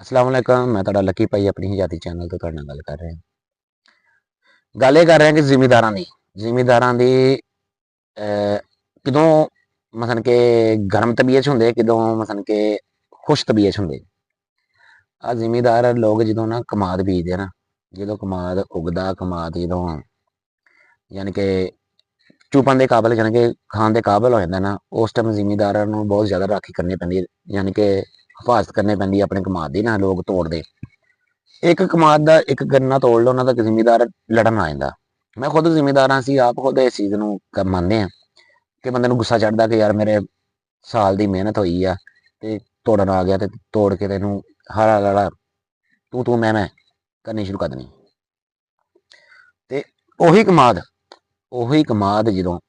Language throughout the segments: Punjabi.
अस्सलाम वालेकुम। मैं ਤੁਹਾਡਾ ਲੱਕੀ ਭਾਈ ਆਪਣੀ ਹਜਾਤੀ ਚੈਨਲ ਤੋਂ ਤੁਹਾਡੇ ਨਾਲ ਗੱਲ ਕਰ ਰਿਹਾ। ਗੱਲ ਇਹ ਕਰ ਰਹੇ ਹਾਂ ਕਿ ਜ਼ਿਮੀਦਾਰਾਂ ਦੀ ਕਿਦੋਂ ਮਤਲਬ ਕਿ ਗਰਮ ਤਬੀਅਤ 'ਚ ਹੁੰਦੇ, ਕਿਦੋਂ ਮਤਲਬ ਕਿ ਖੁਸ਼ ਤਬੀਅਤ 'ਚ ਹੁੰਦੇ। ਆ ਜ਼ਿਮੀਦਾਰ ਲੋਕ ਜਦੋਂ ਨਾ ਕਮਾਦ ਬੀਜਦੇ ਨਾ, ਜਦੋਂ ਕਮਾਦ ਉਗਦਾ, ਕਮਾਦ ਜਦੋਂ ਯਾਨੀ ਕਿ ਚੁਪਣ ਦੇ ਕਾਬਲ ਯਾਨੀ ਕਿ ਖਾਣ ਦੇ ਕਾਬਲ ਹੋ ਜਾਂਦਾ ਨਾ, ਉਸ ਟਾਈਮ ਜ਼ਿਮੀਦਾਰਾਂ ਨੂੰ ਬਹੁਤ ਜ਼ਿਆਦਾ ਰਾਖੀ ਕਰਨੀ ਪੈਂਦੀ ਹੈ, ਯਾਨੀ ਕਿ ਹਿਫਾਜ਼ਤ ਕਰਨੀ ਪੈਂਦੀ ਹੈ ਆਪਣੇ ਕਮਾਦ ਦੀ ਨਾ। ਲੋਕ ਤੋੜਦੇ ਇੱਕ ਕਮਾਦ ਦਾ ਇੱਕ ਗੰਨਾ ਤੋੜ ਲਓ, ਉਹਨਾਂ ਦਾ ਜ਼ਿਮੀਦਾਰ ਲੜਨ ਆ ਜਾਂਦਾ। ਮੈਂ ਖੁਦ ਜ਼ਿਮੀਦਾਰਾਂ ਸੀ, ਆਪ ਖੁਦ ਇਸ ਚੀਜ਼ ਨੂੰ ਮੰਨਦੇ ਆ ਕਿ ਬੰਦੇ ਨੂੰ ਗੁੱਸਾ ਚੜਦਾ ਕਿ ਯਾਰ ਮੇਰੇ ਸਾਲ ਦੀ ਮਿਹਨਤ ਹੋਈ ਆ ਤੇ ਤੋੜਨ ਆ ਗਿਆ ਤੇ ਤੋੜ ਕੇ ਤੈਨੂੰ ਹਾਲਾ ਲਾਲਾ ਤੂੰ ਮੈਂ ਕਰਨੀ ਸ਼ੁਰੂ ਕਰ ਦੇਣੀ। ਤੇ ਉਹੀ ਕਮਾਦ ਜਦੋਂ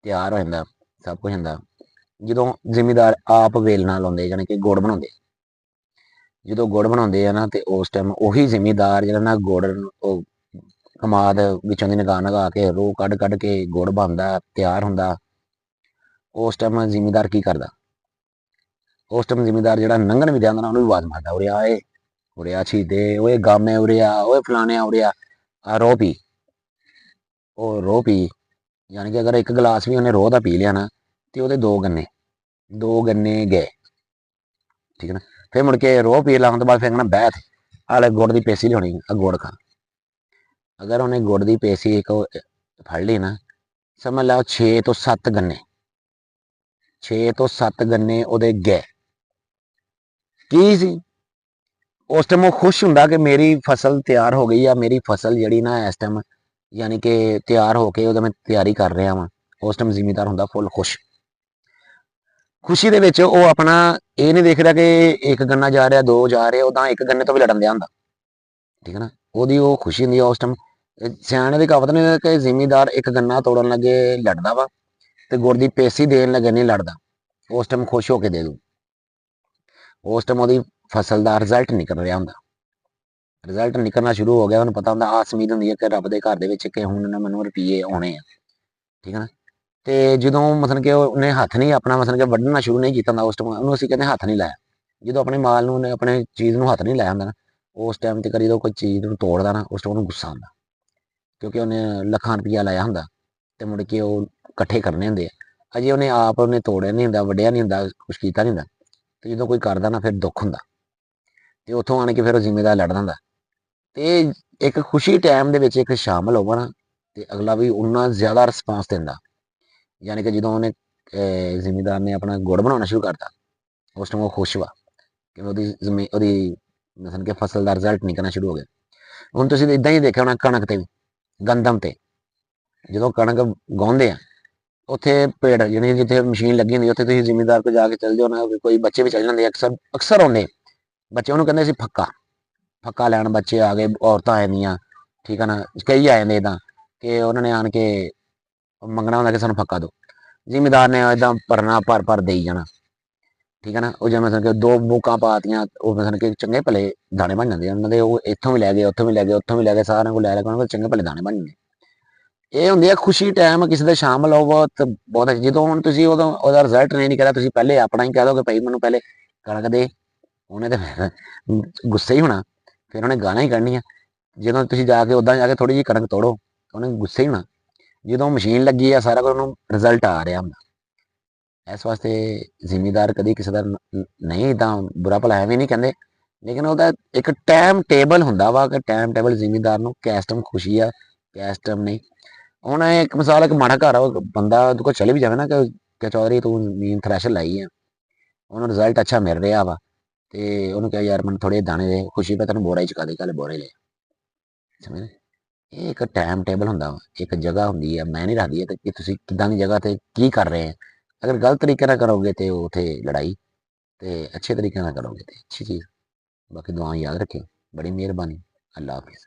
ਤਿਆਰ ਹੋ ਜਾਂਦਾ, ਸਭ ਕੁਝ ਹੁੰਦਾ, ਜਦੋਂ ਜ਼ਿਮੀਦਾਰ ਆਪ ਵੇਲਣਾ ਲਾਉਂਦੇ ਯਾਨੀ ਕਿ ਗੁੜ ਬਣਾਉਂਦੇ, ਜਦੋਂ ਗੁੜ ਬਣਾਉਂਦੇ ਆ ਨਾ, ਤੇ ਉਸ ਟਾਈਮ ਉਹੀ ਜ਼ਿਮੀਦਾਰ ਜਿਹੜਾ ਨਾ ਗੁੜ ਉਹ ਕਮਾਦ ਵਿੱਚੋਂ ਦੀ ਨਗਾ ਕੇ ਰੋਹ ਕੱਢ ਕੇ ਗੁੜ ਬਣਦਾ, ਤਿਆਰ ਹੁੰਦਾ। ਉਸ ਟਾਈਮ ਜ਼ਿਮੀਦਾਰ ਕੀ ਕਰਦਾ? ਉਸ ਟਾਈਮ ਜ਼ਿਮੀਦਾਰ ਜਿਹੜਾ ਲੰਘਣ ਵੀ ਜਾਂਦਾ ਨਾ, ਉਹਨੂੰ ਵੀ ਆਵਾਜ਼ ਮਾਰਦਾ, ਉਰੇ ਆਏ, ਉਰੇ ਆ ਛੀਦੇ, ਓਏ ਗਾਮੇ ਉਰੇ ਆ, ਓਏ ਫਲਾਣੇ ਉਰੇ ਆ ਰੋਹ ਪੀ। ਉਹ ਰੋਹ ਪੀ ਯਾਨੀ ਕਿ ਅਗਰ ਇੱਕ ਗਲਾਸ ਵੀ ਉਹਨੇ ਰੋਹ ਦਾ ਪੀ ਲਿਆ ਨਾ, ਤੇ ਉਹਦੇ ਦੋ ਗੰਨੇ ਗਏ, ਠੀਕ ਹੈ ਨਾ। ਫਿਰ ਮੁੜ ਕੇ ਰੋਹ ਪੀ ਲਾਉਣ ਤੋਂ ਬਾਅਦ ਫਿਰ ਕਹਿਣਾ ਬੈਠ, ਹਾਲੇ ਗੁੜ ਦੀ ਪੇਸੀ ਲਿਆਉਣੀ, ਆ ਗੁੜ ਖਾ। ਅਗਰ ਉਹਨੇ ਗੁੜ ਦੀ ਪੇਸੀ ਇੱਕ ਫੜ ਲਈ ਨਾ, ਸਮਝ ਲਓ 6 ਤੋਂ 7 ਗੰਨੇ ਉਹਦੇ ਗਏ। ਕੀ ਸੀ ਉਸ ਟਾਈਮ? ਉਹ ਖੁਸ਼ ਹੁੰਦਾ ਕਿ ਮੇਰੀ ਫਸਲ ਤਿਆਰ ਹੋ ਗਈ ਆ, ਮੇਰੀ ਫਸਲ ਜਿਹੜੀ ਨਾ ਇਸ ਟਾਈਮ ਯਾਨੀ ਕਿ ਤਿਆਰ ਹੋ ਕੇ ਉਹਦਾ ਮੈਂ ਤਿਆਰੀ ਕਰ ਰਿਹਾ ਵਾਂ। ਉਸ ਟਾਈਮ ਜ਼ਿਮੀਦਾਰ ਹੁੰਦਾ ਫੁੱਲ ਖੁਸ਼। ਖੁਸ਼ੀ ਦੇ ਵਿੱਚ ਉਹ ਆਪਣਾ ਇਹ ਨਹੀਂ ਦੇਖਦਾ ਕਿ ਇੱਕ ਗੰਨਾ ਜਾ ਰਿਹਾ, ਦੋ ਜਾ ਰਹੇ, ਉਦਾਂ ਇੱਕ ਗੰਨੇ ਤੋਂ ਵੀ ਲੜਨ ਦਿਆ ਹੁੰਦਾ, ਠੀਕ ਹੈ ਨਾ। ਉਹਦੀ ਉਹ ਖੁਸ਼ੀ ਹੁੰਦੀ ਆ ਉਸ ਟਾਈਮ। ਸਿਆਣੇ ਦੀ ਕਹਾਵਤ ਨੇ ਕਿ ਜ਼ਿਮੀਦਾਰ ਇੱਕ ਗੰਨਾ ਤੋੜਨ ਲੱਗੇ ਲੜਦਾ ਵਾ, ਤੇ ਗੁੜ ਦੀ ਪੇਸੀ ਦੇਣ ਲੱਗੇ ਨਹੀਂ ਲੜਦਾ। ਉਸ ਟਾਈਮ ਖੁਸ਼ ਹੋ ਕੇ ਦੇ ਦੂ। ਉਸ ਟਾਈਮ ਉਹਦੀ ਫਸਲ ਦਾ ਰਿਜ਼ਲਟ ਨਿਕਲ ਰਿਹਾ ਹੁੰਦਾ, ਰਿਜ਼ਲਟ ਨਿਕਲਣਾ ਸ਼ੁਰੂ ਹੋ ਗਿਆ। ਉਹਨੂੰ ਪਤਾ ਹੁੰਦਾ, ਆਸ ਉਮੀਦ ਹੁੰਦੀ ਹੈ ਕਿ ਰੱਬ ਦੇ ਘਰ ਦੇ ਵਿੱਚ ਕਿ ਹੁਣ ਮੈਨੂੰ ਰੁਪਈਏ ਆਉਣੇ ਆ, ਠੀਕ ਹੈ ਨਾ। ਤੇ ਜਦੋਂ ਮਤਲਬ ਕਿ ਉਹਨੇ ਹੱਥ ਨਹੀਂ ਆਪਣਾ ਮਤਲਬ ਕਿ ਵੱਢਣਾ ਸ਼ੁਰੂ ਨਹੀਂ ਕੀਤਾ ਹੁੰਦਾ, ਉਸ ਟਾਈਮ ਉਹਨੂੰ ਅਸੀਂ ਕਹਿੰਦੇ ਹੱਥ ਨਹੀਂ ਲਾਇਆ। ਜਦੋਂ ਆਪਣੇ ਮਾਲ ਨੂੰ, ਉਹਨੇ ਆਪਣੇ ਚੀਜ਼ ਨੂੰ ਹੱਥ ਨਹੀਂ ਲਾਇਆ ਹੁੰਦਾ ਨਾ, ਉਸ ਟਾਈਮ ਤੇ ਜਦੋਂ ਕੋਈ ਚੀਜ਼ ਨੂੰ ਤੋੜਦਾ ਨਾ, ਉਸ ਟਾਈਮ ਉਹਨੂੰ ਗੁੱਸਾ ਆਉਂਦਾ, ਕਿਉਂਕਿ ਉਹਨੇ ਲੱਖਾਂ ਰੁਪਈਆ ਲਾਇਆ ਹੁੰਦਾ ਤੇ ਮੁੜ ਕੇ ਉਹ ਇਕੱਠੇ ਕਰਨੇ ਹੁੰਦੇ ਆ। ਅਜੇ ਉਹਨੇ ਤੋੜਿਆ ਨਹੀਂ ਹੁੰਦਾ, ਵੱਢਿਆ ਨਹੀਂ ਹੁੰਦਾ, ਕੁਛ ਕੀਤਾ ਨਹੀਂ ਹੁੰਦਾ, ਤੇ ਜਦੋਂ ਕੋਈ ਕਰਦਾ ਨਾ ਫਿਰ ਦੁੱਖ ਹੁੰਦਾ, ਤੇ ਉੱਥੋਂ ਆਣ ਕੇ ਫਿਰ ਉਹ ਜ਼ਿਮੀਦਾਰ ਲੜਦਾ ਹੁੰਦਾ। ਤੇ ਇੱਕ ਖੁਸ਼ੀ ਟਾਈਮ ਦੇ ਵਿੱਚ ਇੱਕ ਸ਼ਾਮਲ ਹੋਵੋ ਨਾ, ਤੇ ਅਗਲਾ ਵੀ ਉਨਾ ਜ਼ਿਆਦਾ ਰਿਸਪਾਂਸ ਦਿੰਦਾ। ਯਾਨੀ ਕਿ ਜਦੋਂ ਉਹਨੇ ਜ਼ਿਮੀਦਾਰ ਨੇ ਆਪਣਾ ਗੁੜ ਬਣਾਉਣਾ ਸ਼ੁਰੂ ਕਰਤਾ, ਉਸ ਟਾਈਮ ਉਹ ਖੁਸ਼ ਵਾ ਕਿ ਉਹਦੀ ਮਤਲਬ ਕਿ ਫਸਲ ਦਾ ਰਿਜ਼ਲਟ ਨਿਕਲਣਾ ਸ਼ੁਰੂ ਹੋ ਗਿਆ। ਹੁਣ ਤੁਸੀਂ ਇਦਾਂ ਹੀ ਦੇਖਿਆ ਹੋਣਾ ਕਣਕ ਤੇ ਵੀ, ਗੰਦਮ ਤੇ ਜਦੋਂ ਕਣਕ ਗਾਉਂਦੇ ਆ, ਉੱਥੇ ਪੇੜ ਜਿਹੜੀ ਜਿੱਥੇ ਮਸ਼ੀਨ ਲੱਗੀ ਹੁੰਦੀ, ਉੱਥੇ ਤੁਸੀਂ ਜ਼ਿਮੀਦਾਰ ਕੋਲ ਜਾ ਕੇ ਚੱਲ ਜਾਓ ਨਾ, ਕੋਈ ਬੱਚੇ ਵੀ ਚੱਲ ਜਾਂਦੇ ਅਕਸਰ ਆਉਂਦੇ ਬੱਚੇ, ਉਹਨੂੰ ਕਹਿੰਦੇ ਸੀ ਫੱਕਾ ਲੈਣ ਬੱਚੇ ਆ ਗਏ, ਔਰਤਾਂ ਆ ਜਾਂਦੀਆਂ, ਠੀਕ ਹੈ ਨਾ। ਕਈ ਆ ਜਾਂਦੇ ਇੱਦਾਂ ਕਿ ਉਹਨਾਂ ਨੇ ਆਣ ਕੇ ਮੰਗਣਾ ਹੁੰਦਾ ਕਿ ਸਾਨੂੰ ਫੱਕਾ ਦਿਓ। ਜ਼ਿਮੀਦਾਰ ਨੇ ਏਦਾਂ ਭਰਨਾ, ਭਰ ਦੇਈ ਜਾਣਾ, ਠੀਕ ਹੈ ਨਾ। ਉਹ ਜਿਵੇਂ ਮਤਲਬ ਕਿ ਦੋ ਬੂਕਾਂ ਪਾਤੀਆਂ, ਉਹ ਮਤਲਬ ਕਿ ਚੰਗੇ ਭਲੇ ਦਾਣੇ ਬਣ ਜਾਂਦੇ ਉਹਨਾਂ ਦੇ। ਉਹ ਇੱਥੋਂ ਵੀ ਲੈ ਗਏ, ਉੱਥੋਂ ਵੀ ਲੈ ਗਏ, ਉੱਥੋਂ ਵੀ ਲੈ ਗਏ, ਸਾਰਿਆਂ ਕੋਲ ਲੈ ਕੇ ਚੰਗੇ ਭਲੇ ਦਾਣੇ ਬਣ ਜਾਂਦੇ। ਇਹ ਹੁੰਦੀ ਆ ਖੁਸ਼ੀ ਟਾਈਮ, ਕਿਸੇ ਦੇ ਸ਼ਾਮਲ ਹੋਵੋ ਤੇ ਬਹੁਤ। ਜਦੋਂ ਹੁਣ ਤੁਸੀਂ ਉਹਦਾ ਰਿਜ਼ਲਟ ਨਹੀਂ ਨਿਕਲਿਆ, ਤੁਸੀਂ ਪਹਿਲੇ ਆਪਣਾ ਹੀ ਕਹਿ ਦੋਗੇ ਭਾਈ ਮੈਨੂੰ ਪਹਿਲੇ ਕਣਕ ਦੇ, ਉਹਨੇ ਤੇ ਗੁੱਸੇ ਹੀ ਹੋਣਾ, ਫਿਰ ਉਹਨੇ ਗਾਲਾਂ ਹੀ ਕੱਢਣੀਆਂ। ਜਦੋਂ ਤੁਸੀਂ ਜਾ ਕੇ ਉੱਦਾਂ ਜਾ ਕੇ ਥੋੜੀ ਜਿਹੀ ਕਣਕ ਤੋੜੋ, ਉਹਨੇ ਗੁੱਸੇ ਹੀ ਹੋਣਾ। ਜਦੋਂ ਮਸ਼ੀਨ ਲੱਗੀ ਆ, ਸਾਰਾ ਕੁਝ ਉਹਨੂੰ ਰਿਜ਼ਲਟ ਆ ਰਿਹਾ ਹੁੰਦਾ। ਇਸ ਵਾਸਤੇ ਜ਼ਿਮੀਦਾਰ ਕਦੀ ਕਿਸੇ ਦਾ ਨਹੀਂ ਇੱਦਾਂ ਬੁਰਾ ਭਲਾ ਐਵੇਂ ਨਹੀਂ ਕਹਿੰਦੇ, ਲੇਕਿਨ ਉਹਦਾ ਇੱਕ ਟਾਈਮ ਟੇਬਲ ਹੁੰਦਾ ਵਾ ਕਿ ਟਾਈਮ ਟੇਬਲ ਜ਼ਿਮੀਦਾਰ ਨੂੰ ਕਿਸ ਟਾਈਮ ਖੁਸ਼ੀ ਆ, ਕਿਸ ਟਾਈਮ ਨਹੀਂ। ਹੁਣ ਇੱਕ ਮਿਸਾਲ, ਇੱਕ ਮਾੜਾ ਘਰ ਆ, ਬੰਦਾ ਉਹਦੇ ਕੋਲ ਚਲੇ ਵੀ ਜਾਵੇ ਨਾ ਕਿ ਚੌਧਰੀ ਤੂੰ ਜ਼ਮੀਨ ਥ੍ਰੈਸ਼ਰ ਲਾਈ ਆ, ਉਹਨੂੰ ਰਿਜ਼ਲਟ ਅੱਛਾ ਮਿਲ ਰਿਹਾ ਵਾ, ਤੇ ਉਹਨੂੰ ਕਿਹਾ ਯਾਰ ਮੈਨੂੰ ਥੋੜੇ ਦਾਣੇ ਦੇ, ਖੁਸ਼ੀ ਪੈ ਤੈਨੂੰ ਬੋਰਾ ਹੀ ਚੁਕਾ ਦੇ, ਕੱਲ ਬੋਰੇ ਲੈ ਸਮਝ। ਇਹ ਇੱਕ ਟਾਈਮ ਟੇਬਲ ਹੁੰਦਾ ਵਾ, ਇੱਕ ਜਗ੍ਹਾ ਹੁੰਦੀ ਆ, ਮੈਂ ਨਹੀਂ ਰੱਖਦੀ ਹੈ ਕਿ ਤੁਸੀਂ ਕਿੱਦਾਂ ਦੀ ਜਗ੍ਹਾ ਤੇ ਕੀ ਕਰ ਰਹੇ ਆ। ਅਗਰ ਗਲਤ ਤਰੀਕੇ ਨਾਲ ਕਰੋਗੇ ਤੇ ਉੱਥੇ ਲੜਾਈ, ਤੇ ਅੱਛੇ ਤਰੀਕੇ ਨਾਲ ਕਰੋਗੇ ਤੇ ਅੱਛੀ ਚੀਜ਼। ਬਾਕੀ ਦੁਆ ਯਾਦ ਰੱਖਿਓ। ਬੜੀ ਮਿਹਰਬਾਨੀ। ਅੱਲਾ ਹਾਫਿਜ਼।